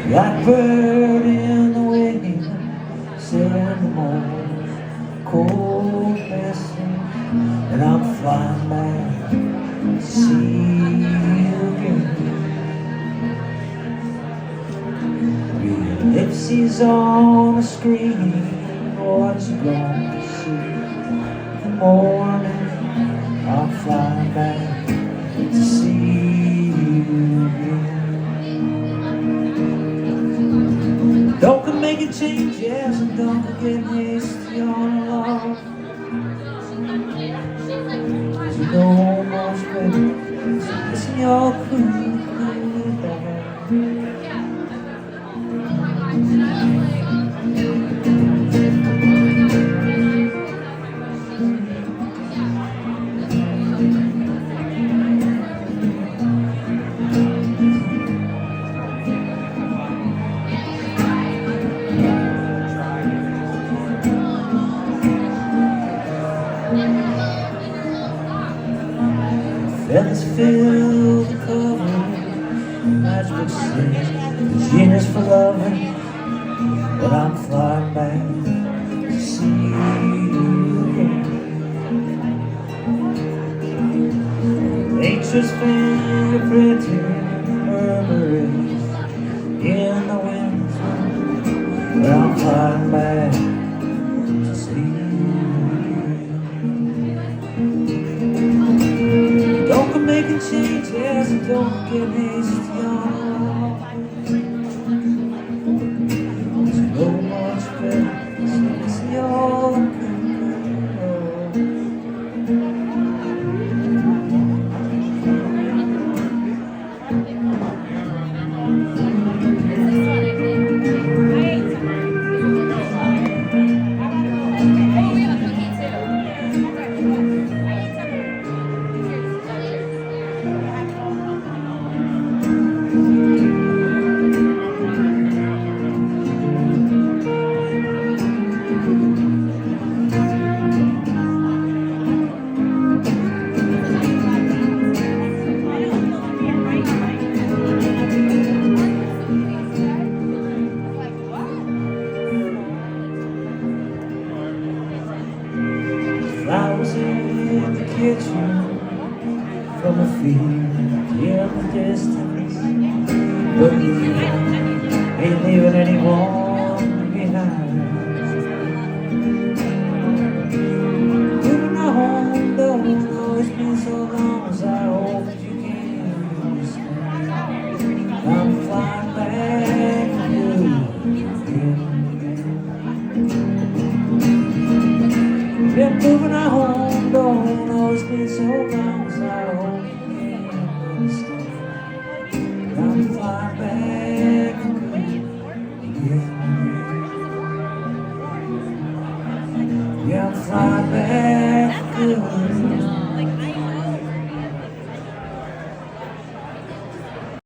Blackbird in the wind, send the morning cold message, and I'm flying back to see you again. Your lips is on the screen, what you gonna see? The morning, I'm flying back to see you again. Don't come making changes and don't get hasty on love. You know much better, so listen your cool back. Feathers fill the cover, matchbook says genius for loving, but I'm flying back to see you again. Nature's fingerprinting murmurs in the wind, but I'm flying back to see you. Making changes and don't get hasty on. There's no much better, so it's your flowers in the kitchen, from a field in the distance, but ain't leaving anyone behind. Moving on, don't always been so long, as I hope that you can understand. I'm flying back to you again. Been moving on, don't always be so long, so I hope you can understand. I'm flying back again. Yeah, I'm flying back again.